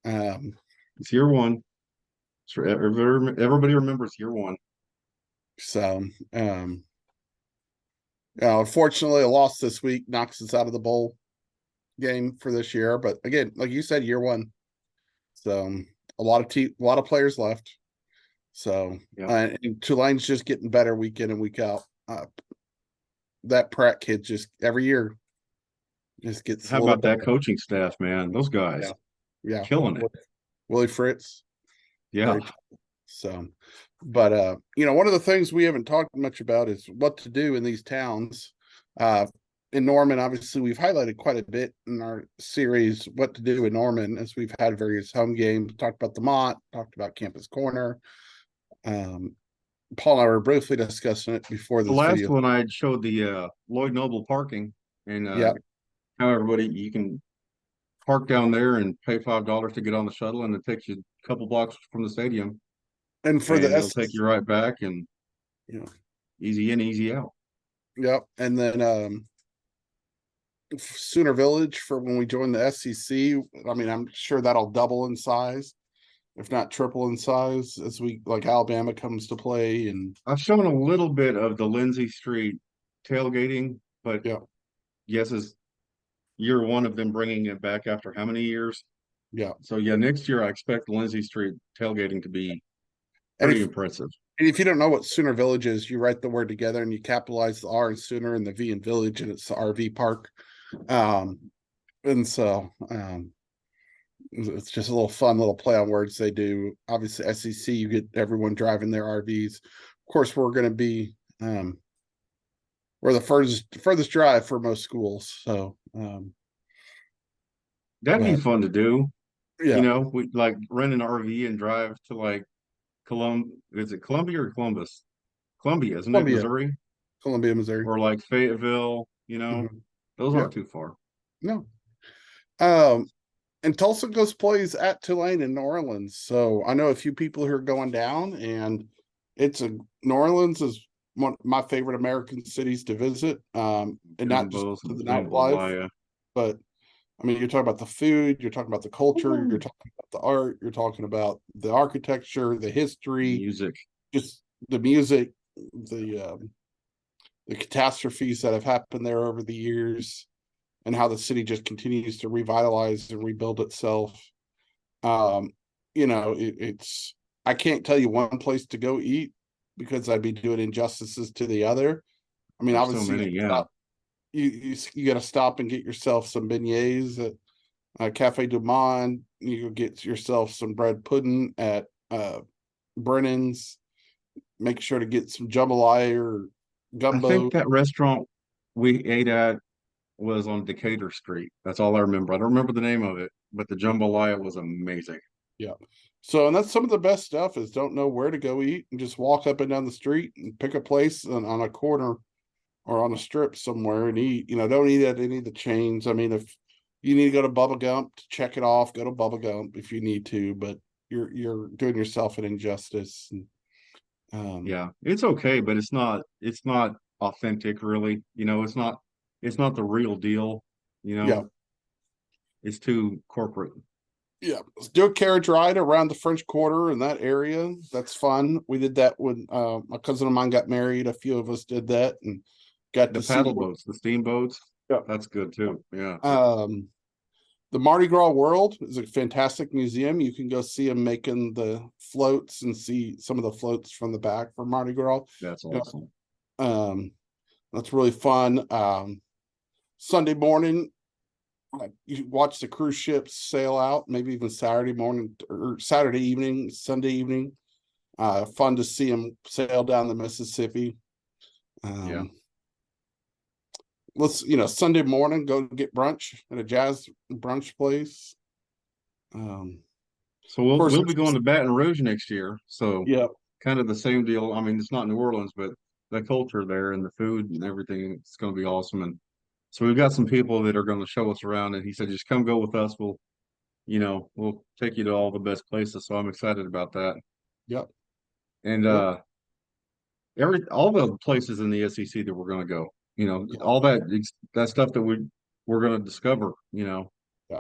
It's year one. So everybody remembers year one. So unfortunately a loss this week knocks us out of the bowl game for this year. But again, like you said, year one. So a lot of players left. So Yeah. and Tulane's just getting better week in and week out. That Pratt kid just every year just gets How a little about that better. coaching staff, man? Those guys Yeah. killing it. Willie Fritz. Yeah. Very so, but one of the things we haven't talked much about is what to do in these towns. In Norman, obviously, we've highlighted quite a bit in our series what to do in Norman as we've had various home games, talked about the Mott, talked about Campus Corner. Paul and I were briefly discussing it before The this last video. one I showed the Lloyd Noble parking and Yeah, how everybody you can park down there and pay $5 to get on the shuttle, and it takes you a couple blocks from the stadium, and for the and it'll S, take you right back and easy in, easy out. Yep, and then Sooner Village for when we join the SEC. I mean, I'm sure that'll double in size, if not triple in size, as we like Alabama comes to play. And I've shown a little bit of the Lindsay Street tailgating, but yeah, yes, is year one of them bringing it back after how many years? yeah. So yeah, next year I expect Lindsay Street tailgating to be And pretty impressive. if you don't know what Sooner Village is, you write the word together and you capitalize the R in Sooner and the V in Village, and it's the RV park. And so it's just a little fun little play on words they do. Obviously, SEC, you get everyone driving their RVs. Of course, we're going to be we're the furthest drive for most schools. So That'd be but fun to do. yeah, We like rent an RV and drive to like is it Columbia or Columbus? Columbia, isn't it? Columbia, Missouri? Missouri. Or like Fayetteville, Mhm. those Yeah, aren't too far. no. Um, and Tulsa goes plays at Tulane in New Orleans. So I know a few people who are going down, and New Orleans is one of my favorite American cities to visit. And not just Jumbos to and the nightlife, jambalaya. but I mean, you're talking about the food, you're talking about the culture, you're talking about the art, you're talking about the architecture, the history, Music. just the music, the catastrophes that have happened there over the years, and how the city just continues to revitalize and rebuild itself. Um, it's I can't tell you one place to go eat because I'd be doing injustices to the other. I mean, There's so obviously many, yeah. you got to stop and get yourself some beignets at Cafe Du Monde. You go get yourself some bread pudding at Brennan's. Make sure to get some jambalaya or I gumbo. think that restaurant we ate at was on Decatur Street. That's all I remember. I don't remember the name of it, but the jambalaya was amazing. Yeah. So, and that's some of the best stuff is don't know where to go eat and just walk up and down the street and pick a place on a corner or on a strip somewhere and eat. Don't eat at any of the chains. I mean, if you need to go to Bubba Gump to check it off, go to Bubba Gump if you need to, but you're doing yourself an injustice. And, Yeah, it's okay, but it's not authentic really. It's not the real deal, you yeah, know. It's too corporate. yeah. Let's do a carriage ride around the French Quarter in that area. That's fun. We did that when a cousin of mine got married. A few of us did that and got The to see paddle boats, the steamboats, yeah. that's good too. Yeah. The Mardi Gras World is a fantastic museum. You can go see them making the floats and see some of the floats from the back for Mardi Gras. That's Yeah. awesome. That's really fun. Sunday morning, You watch the cruise ships sail out, maybe even Saturday morning or Saturday evening, Sunday evening. Fun to see them sail down the Mississippi. Yeah. Let's Sunday morning go get brunch at a jazz brunch place. So we'll course, we'll be going to Baton Rouge next year. So yeah, kind of the same deal. I mean, it's not New Orleans, but the culture there and the food and everything, it's going to be awesome. And so we've got some people that are going to show us around. And he said, just come go with us. We'll take you to all the best places. So I'm excited about that. yep, And yep, all the places in the SEC that we're going to go, yep, all that stuff that we're going to discover, yep,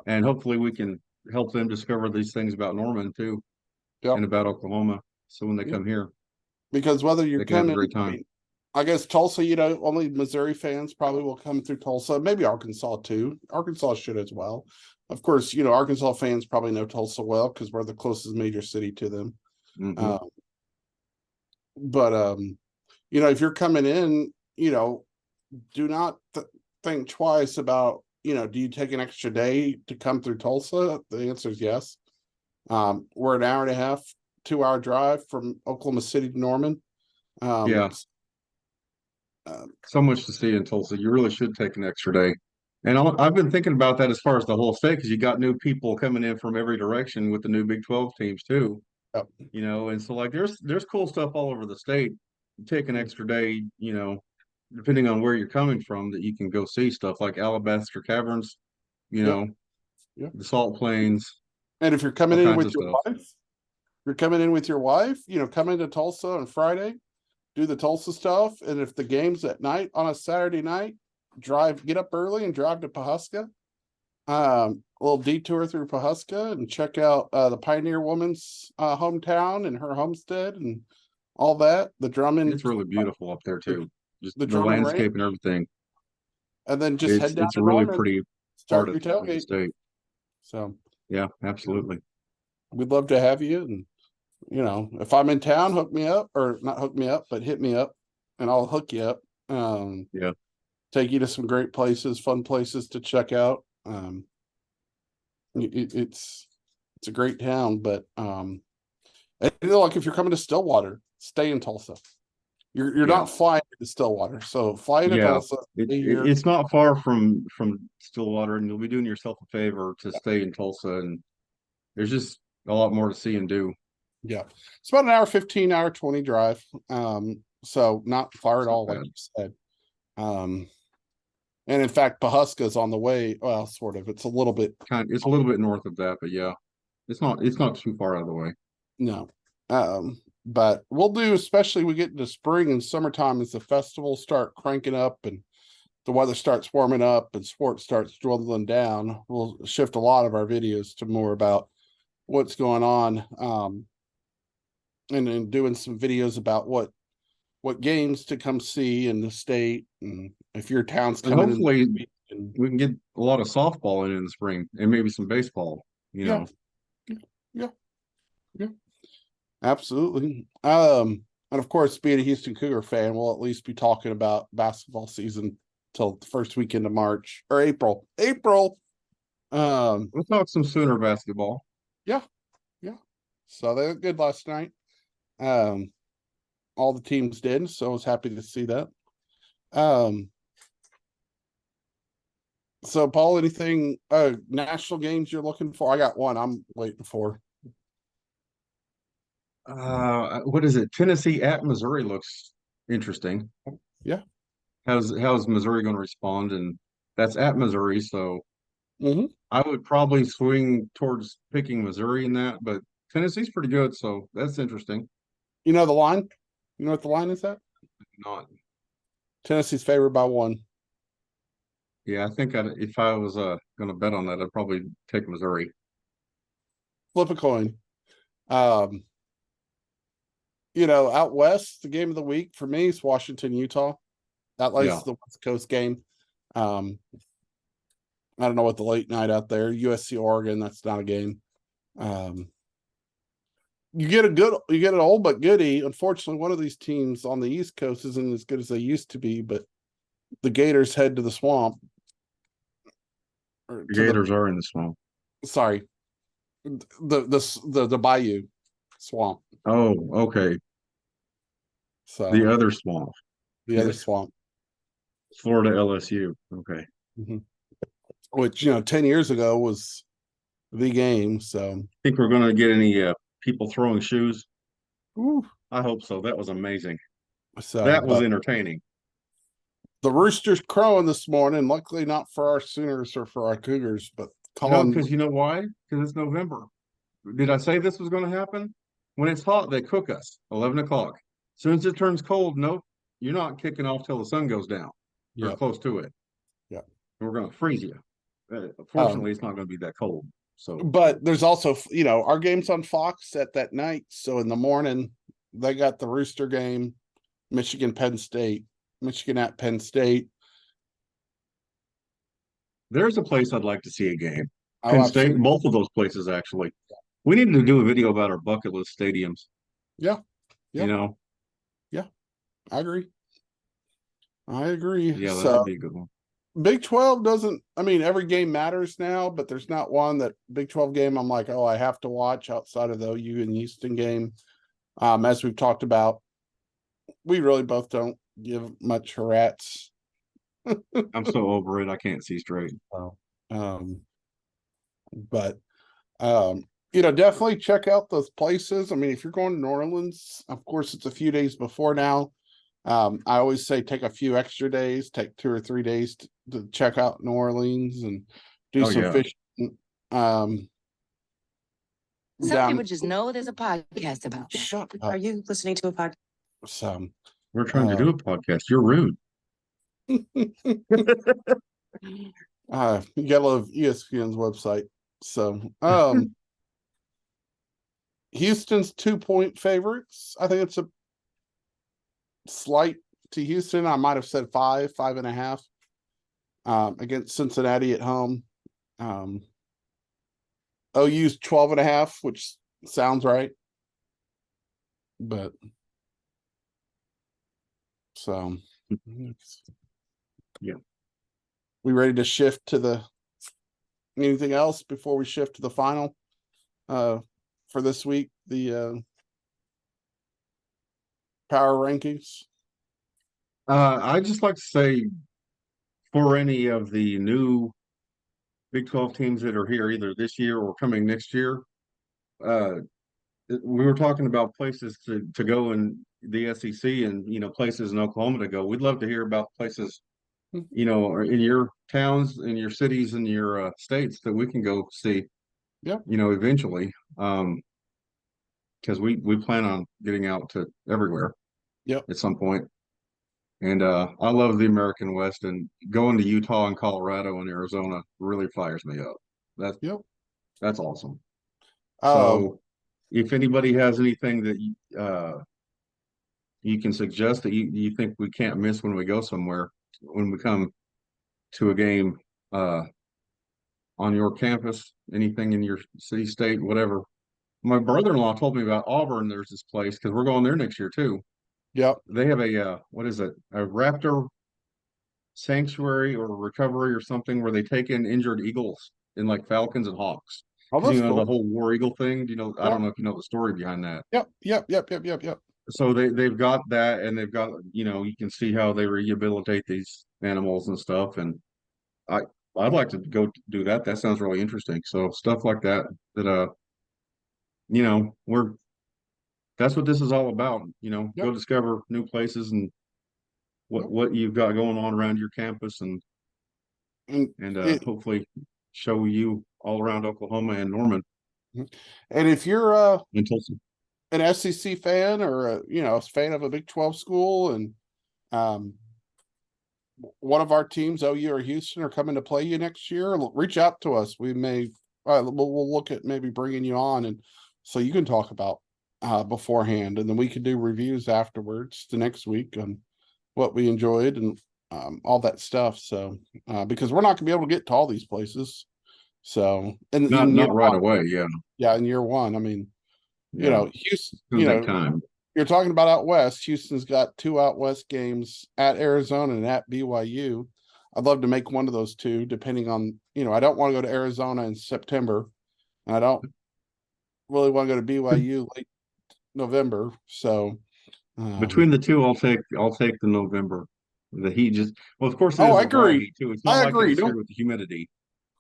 and hopefully we can help them discover these things about Norman too yep, and about Oklahoma. So when they yep. come here, Because whether you're they can have a coming, great time. I guess Tulsa, only Missouri fans probably will come through Tulsa. Maybe Arkansas too. Arkansas should as well. Of course, Arkansas fans probably know Tulsa well because we're the closest major city to them. Mhm. But if you're coming in, do not think twice about, do you take an extra day to come through Tulsa? The answer is yes. We're an hour and a half, 2-hour drive from Oklahoma City to Norman. Yeah. So much to see in Tulsa. You really should take an extra day. And I've been thinking about that as far as the whole state, because you got new people coming in from every direction with the new Big 12 teams too. Yep. And so like there's cool stuff all over the state. You take an extra day, depending on where you're coming from, that you can go see stuff like Alabaster Caverns, Yep. Yep. the Salt Plains, And if you're coming all in kinds with of your stuff. wife, come into Tulsa on Friday, do the Tulsa stuff. And if the game's at night on a Saturday night, get up early and drive to Pawhuska. A little detour through Pawhuska and check out the Pioneer Woman's hometown and her homestead and all that. The Drummond, It's really beautiful up there too. Just the the Drummond Range, landscape and everything. and then just head down It's to a really Norman, pretty part start your of the tailgate. state. So Yeah, absolutely. we'd love to have you. And if I'm in town, hook me up, or not hook me up, but hit me up and I'll hook you up. Yeah. Take you to some great places, fun places to check out. It's a great town, but like if you're coming to Stillwater, stay in Tulsa. You're Yeah. not flying to Stillwater, so fly to Yeah. Tulsa. Stay here. It's not far from Stillwater, and you'll be doing yourself a favor to stay in Tulsa. And there's just a lot more to see and do. Yeah, it's about an hour 15, hour 20 drive. So not far at Not all, like bad. you said. And in fact, Pawhuska is on the way. Well, sort of. It's a little bit. It's a little bit north of that, but yeah, it's not too far out of the way. No. But we'll do, especially we get into spring and summertime as the festivals start cranking up and the weather starts warming up and sports starts dwindling down. We'll shift a lot of our videos to more about what's going on. And then doing some videos about what games to come see in the state, and if your town's And coming hopefully in. we can get a lot of softball in the spring and maybe some baseball, Yeah. Yeah, absolutely. And of course, being a Houston Cougar fan, we'll at least be talking about basketball season till the first weekend of March or April. We'll talk some Sooner basketball. Yeah. So they looked good last night. All the teams did, so I was happy to see that. So Paul, anything national games you're looking for? I got one I'm waiting for. What is it? Tennessee at Missouri looks interesting. Yeah. How's Missouri going to respond? And that's at Missouri, so Mm-hmm. I would probably swing towards picking Missouri in that, but Tennessee's pretty good, so that's interesting. You know the line? You know what the line is at? Not, Tennessee's favored by 1. yeah, I think if I was going to bet on that, I'd probably take Missouri. Flip a coin. Out west, the game of the week for me is Washington, Utah. That likes the West Coast game. I don't know what the late night out there. USC Oregon, that's not a game. You get an old but goodie. Unfortunately, one of these teams on the East Coast isn't as good as they used to be, but the Gators head to the swamp. or The to Gators are in the swamp. sorry, the Bayou swamp. Oh, okay. The So other swamp. the other Yes. swamp, Florida LSU. Okay. Mhm. Which 10 years ago was the game. So Think we're gonna get any people throwing shoes? Whew. I hope so. That was amazing. So That was but entertaining. the Roosters crowing this morning. Luckily, not for our Sooners or for our Cougars, but No, calling. because you know why? Because it's November. Did I say this was going to happen? When it's hot, they cook us. 11 o'clock. As soon as it turns cold, nope, you're not kicking off till the sun goes down or Yep. close to it. Yep. We're going to freeze you. Um, Fortunately, it's not going to be that cold. So but there's also, our game's on Fox at that night. So in the morning, they got the Rooster game, Michigan, Penn State, Michigan at Penn State. there's a place I'd like to see a game. Oh, Penn State, absolutely. both of those places actually. We needed to do a video about our bucket list stadiums. Yeah. You know, I agree. I agree. yeah, So that'd be a good one. Big 12 doesn't, I mean, every game matters now, but there's not one that Big 12 game I'm like, oh, I have to watch outside of the OU and Houston game. As we've talked about, we really both don't give much rats. I'm so over it. I can't see straight. Um, but definitely check out those places. I mean, if you're going to New Orleans, of course, it's a few days before now. I always say take a few extra days, take 2 or 3 days to check out New Orleans and do Oh, some yeah. fishing. Some Down, people just know there's a podcast about that. shut Are up. you listening to a podcast? So, We're trying to do a podcast. You're rude. you gotta love ESPN's website. So, Houston's 2-point favorites. I think it's a slight to Houston. I might have said 5.5, against Cincinnati at home. OU's 12.5, which sounds right. But so Yeah. We ready to shift to anything else before we shift to the final for this week, the power rankings? I'd just like to say for any of the new Big 12 teams that are here either this year or coming next year, we were talking about places to go in the SEC and, places in Oklahoma to go. We'd love to hear about places, or in your towns, in your cities, in your states that we can go see, Yep. Eventually. Because we plan on getting out to everywhere. Yep. At some point. And I love the American West, and going to Utah and Colorado and Arizona really fires me up. Yep. That's awesome. So if anybody has anything that you can suggest that you think we can't miss when we go somewhere, when we come to a game on your campus, anything in your city, state, whatever. My brother-in-law told me about Auburn. There's this place because we're going there next year too. Yep. They have a what is it? A raptor sanctuary or recovery or something where they take in injured eagles in like falcons and hawks. Oh, that's The cool. whole war eagle thing. I Yep. don't know if you know the story behind that. Yep. So they've got that, and they've got you can see how they rehabilitate these animals and stuff. And I'd like to go do that. That sounds really interesting. So stuff like that we're that's what this is all about. Go Yep. discover new places and what you've got going on around your campus and hopefully show you all around Oklahoma and Norman And if you're and Tulsa. an SEC fan or a fan of a Big 12 school, and one of our teams, OU or Houston, are coming to play you next year, reach out to us. We may we'll look at maybe bringing you on, and so you can talk about beforehand, and then we can do reviews afterwards the next week on what we enjoyed and all that stuff. So because we're not gonna be able to get to all these places, so Not right away. Yeah, in year one. I mean, Houston, time. you're talking about out west. Houston's got 2 out west games at Arizona and at BYU. I'd love to make one of those two, depending on, I don't want to go to Arizona in September. And I don't really want to go to BYU late November. So, Between the two, I'll take the November. The heat just, well, of course, it is I Hawaii agree. too. It's I not like agree. it's here Don't, with the humidity,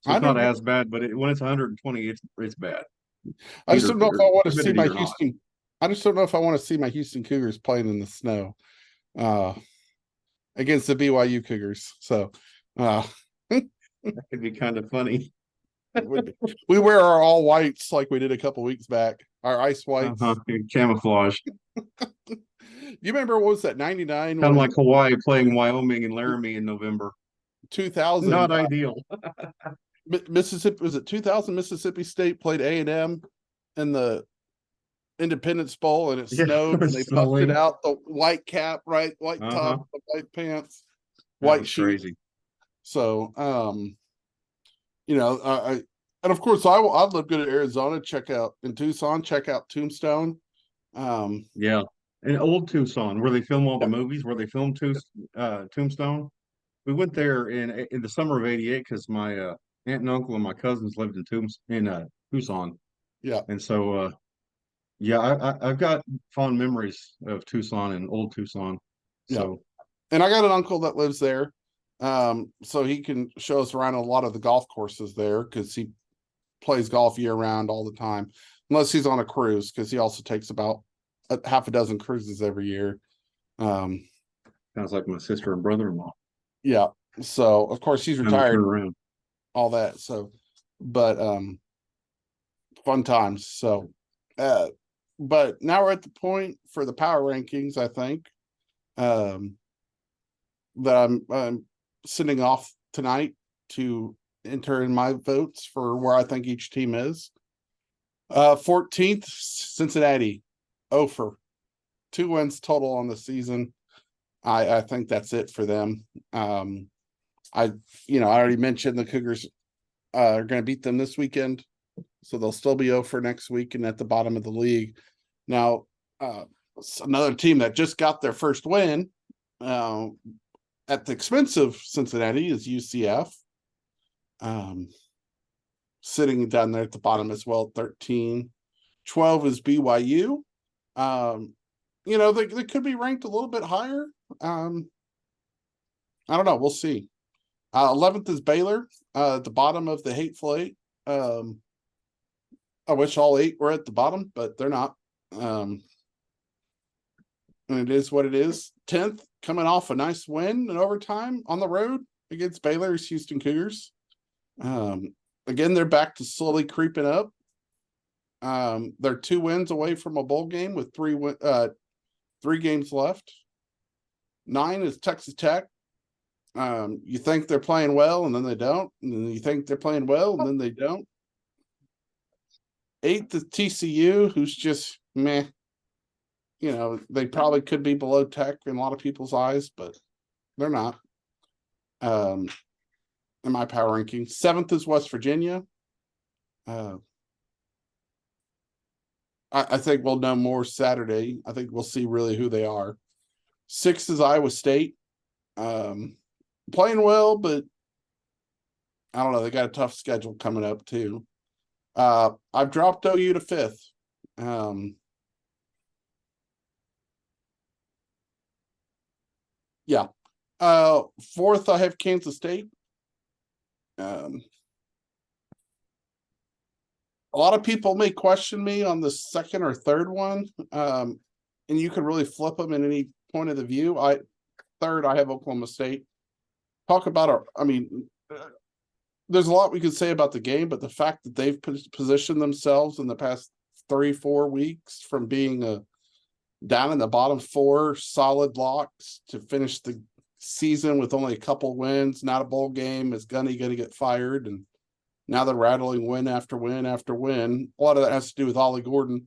so I it's not don't, as bad. But when it's 120, it's bad. I just don't know if I want to see Humidity my or not. Houston. I just don't know if I want to see my Houston Cougars playing in the snow, uh, against the BYU Cougars. So, That could be kind of funny. it would be. We wear our all whites like we did a couple weeks back. Our ice whites. Camouflage, You remember what was that 99 kind of like Hawaii playing Wyoming and Laramie in November. 2000 Not ideal. Mississippi, was it 2000 Mississippi State played A&M in the Independence Bowl and it Yeah, snowed and they it's busted snowing. out the white cap, right? White Uh-huh. top, the white pants, That white was shoes. crazy. So, I and of course I'd love to go to Arizona, check out in Tucson, check out Tombstone. Yeah, and old Tucson, where they film all the Yep. movies, where they filmed Tombstone. We went there in the summer of '88 because my aunt and uncle and my cousins lived in Tucson, Yeah. and so yeah, I've got fond memories of Tucson and old Tucson. Yeah. So And I got an uncle that lives there. So he can show us around a lot of the golf courses there because he plays golf year round all the time, unless he's on a cruise, because he also takes about half a dozen cruises every year. sounds like my sister and brother-in-law. Yeah. So of course he's Time to retired, turn around. all that. So, but fun times. So, but now we're at the point for the power rankings, I think, that I'm sending off tonight to enter in my votes for where I think each team is. 14th, Cincinnati, Ofer, 2 wins total on the season. I think that's it for them. I already mentioned the Cougars are going to beat them this weekend, so they'll still be Ofer next week and at the bottom of the league. Now, another team that just got their first win at the expense of Cincinnati is UCF. Sitting down there at the bottom as well, 13. 12 is BYU. They could be ranked a little bit higher. I don't know. We'll see. 11th is Baylor, at the bottom of the Hateful Eight. I wish all 8 were at the bottom, but they're not. And it is what it is. 10th, coming off a nice win in overtime on the road against Baylor's Houston Cougars. Again, they're back to slowly creeping up. They're 2 wins away from a bowl game with 3 games left. 9 is Texas Tech. You think they're playing well, and then they don't. And then you think they're playing well, and then they don't. 8th is TCU, who's just meh. They probably could be below Tech in a lot of people's eyes, but they're not. In my power ranking. 7th is West Virginia. I think we'll know more Saturday. I think we'll see really who they are. 6th is Iowa State. Playing well, but I don't know. They got a tough schedule coming up too. I've dropped OU to 5th. Yeah. 4th, I have Kansas State. A lot of people may question me on the 2nd or 3rd one. And you can really flip them in any point of the view. 3rd, I have Oklahoma State. Talk about there's a lot we could say about the game, but the fact that they've positioned themselves in the past 3-4 weeks from being down in the bottom 4 solid blocks to finish the season with only a couple wins, not a bowl game, is Gunny going to get fired? And now they're rattling win after win after win. A lot of that has to do with Ollie Gordon,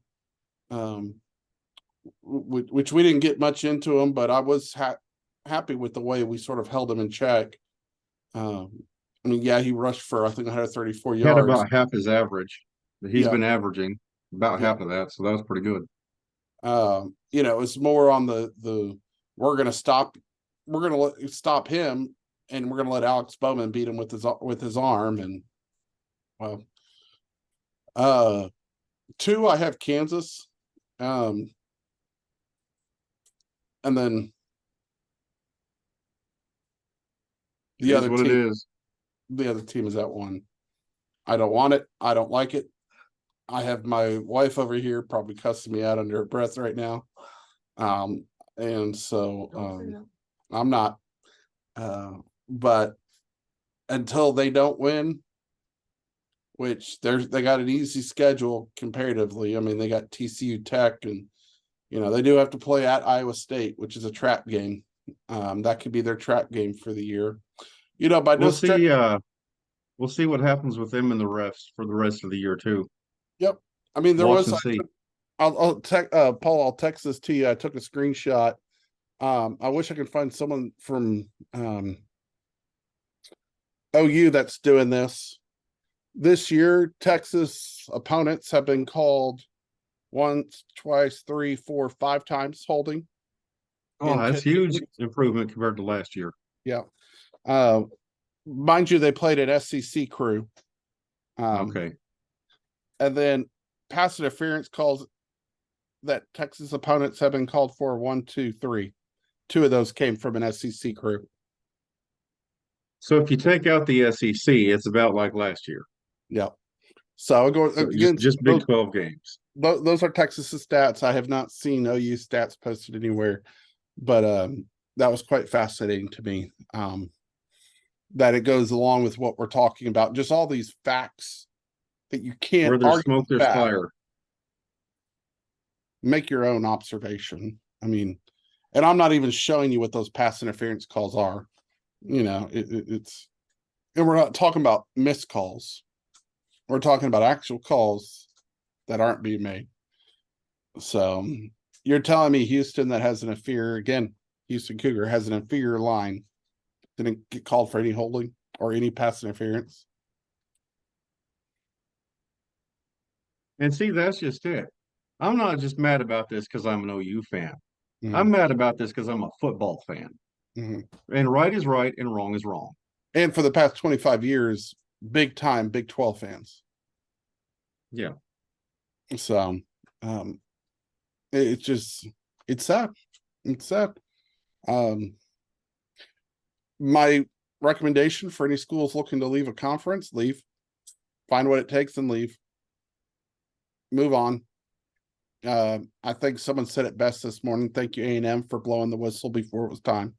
which we didn't get much into him, but I was happy with the way we sort of held him in check. He rushed for, I think, 134 He had yards. about half his average that he's Yeah. been averaging, about half of that, so that was pretty good. It's more on the we're going to stop him and we're gonna let Alex Bowman beat him with his arm. And well, 2, I have Kansas, and then It is what it is. the other team is at 1. I don't want it. I don't like it. I have my wife over here probably cussing me out under her breath right now. And so I'm not. But until they don't win, which they got an easy schedule comparatively. I mean, they got TCU Tech, and they do have to play at Iowa State, which is a trap game. That could be their trap game for the year. By We'll no stretch. see. We'll see what happens with them and the refs for the rest of the year too. Yep. I mean, there Watch was. and see. I'll text Paul. I'll text this to you. I took a screenshot. I wish I could find someone from OU that's doing this. This year, Texas opponents have been called once, twice, 3, 4, 5 times holding. Oh, And that's huge improvement compared to last year. Yeah. Mind you, they played an SEC crew. Okay. And then pass interference calls that Texas opponents have been called for 1, 2, 3. 2 of those came from an SEC crew. So if you take out the SEC, it's about like last year. Yeah. So I'll go So again. just Big 12 games. Those are Texas's stats. I have not seen OU stats posted anywhere, but that was quite fascinating to me. That it goes along with what we're talking about, just all these facts that you can't Where there's argue smoke, there's back. fire. Make your own observation. I mean, and I'm not even showing you what those pass interference calls are. It's, and we're not talking about missed calls. We're talking about actual calls that aren't being made. So you're telling me Houston, that has an inferior, again, Houston Cougar has an inferior line, didn't get called for any holding or any pass interference? And see, that's just it. I'm not just mad about this because I'm an OU fan. Mhm. I'm mad about this because I'm a football fan. Mhm. And right is right and wrong is wrong. And for the past 25 years, big time Big 12 fans. Yeah. So it's just, it's sad. It's sad. My recommendation for any schools looking to leave a conference, leave. Find what it takes and leave. Move on. I think someone said it best this morning. Thank you, A&M, for blowing the whistle before it was time.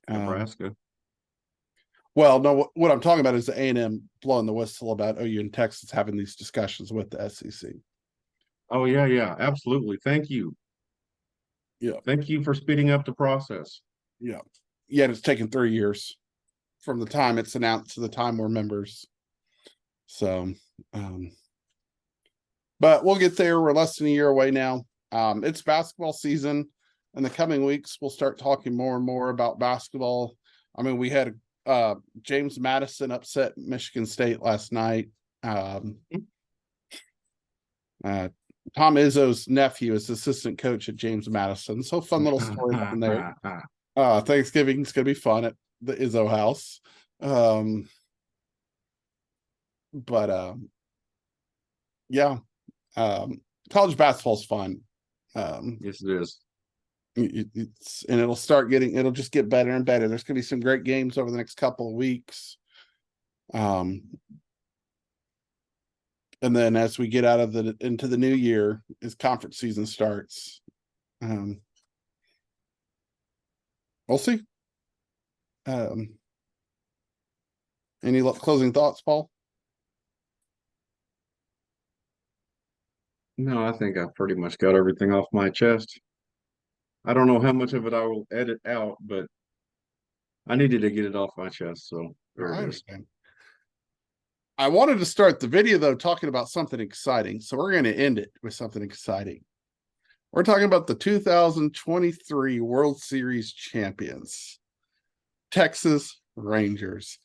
Nebraska. Well, no, what I'm talking about is the A&M blowing the whistle about OU and Texas having these discussions with the SEC. Oh, yeah, absolutely. Thank you. Yeah. Thank you for speeding up the process. Yeah. Yet it's taken 3 years from the time it's announced to the time we're members. So, but we'll get there. We're less than a year away now. It's basketball season. In the coming weeks, we'll start talking more and more about basketball. I mean, we had James Madison upset Michigan State last night. Tom Izzo's nephew is assistant coach at James Madison. So fun little story down there. Thanksgiving's gonna be fun at the Izzo house. Yeah. College basketball's fun. Yes, it is. It'll just get better and better. There's gonna be some great games over the next couple of weeks. And then as we get out of into the new year, as conference season starts, we'll see. Any closing thoughts, Paul? No, I think I've pretty much got everything off my chest. I don't know how much of it I will edit out, but I needed to get it off my chest. So there I it is. understand. I wanted to start the video though talking about something exciting, so we're going to end it with something exciting. We're talking about the 2023 World Series champions, Texas Rangers.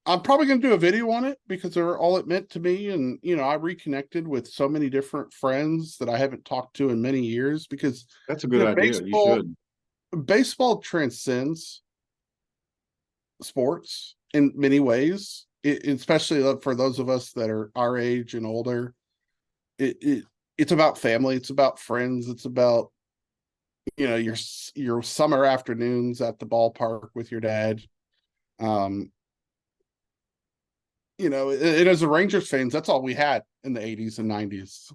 I'm probably going to do a video on it because they're all it meant to me, and I reconnected with so many different friends that I haven't talked to in many years because That's a good idea. You should. Baseball transcends sports in many ways, especially for those of us that are our age and older. It's about family. It's about friends. It's about, your summer afternoons at the ballpark with your dad. And as a Rangers fans, that's all we had in the 80s and 90s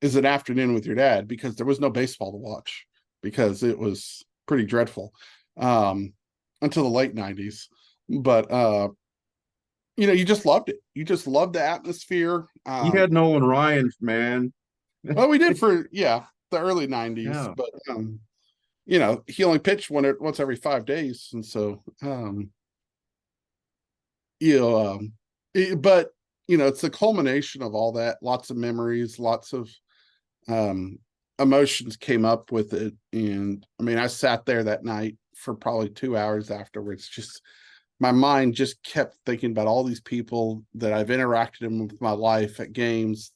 is an afternoon with your dad, because there was no baseball to watch, because it was pretty dreadful until the late 90s. But you just loved it. You just loved the atmosphere. You had Nolan Ryan, man. Well, we did for the early 90s, Yeah. but he only pitched once every 5 days, and so but it's the culmination of all that. Lots of memories, lots of emotions came up with it. And I mean, I sat there that night for probably 2 hours afterwards. Just my mind just kept thinking about all these people that I've interacted with my life at games,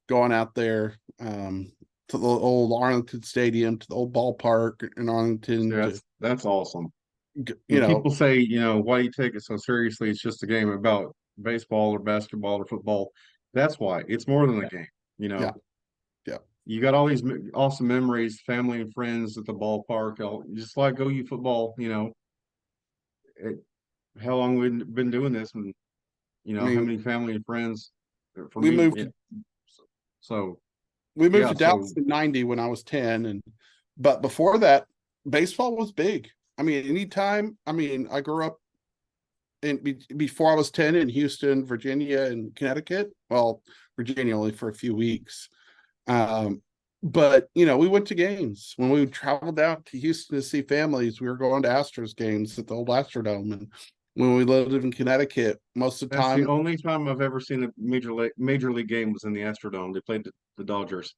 going out there to the old Arlington Stadium, to the old ballpark in Arlington. That's awesome. You know, People say, why do you take it so seriously? It's just a game about baseball or basketball or football. That's why. It's more than a game, Yeah. You got all these awesome memories, family and friends at the ballpark. Just like OU football, how long we've been doing this, and how many family and friends for we me. moved. So We moved Yeah, to Dallas in '90 when I was 10, but before that, baseball was big. I mean, anytime. I mean, I grew up before I was 10 in Houston, Virginia, and Connecticut. Well, Virginia only for a few weeks. But we went to games when we traveled out to Houston to see families. We were going to Astros games at the old Astrodome, and when we lived in Connecticut, most of the that's time. the only time I've ever seen a major league game was in the Astrodome. They played the Dodgers.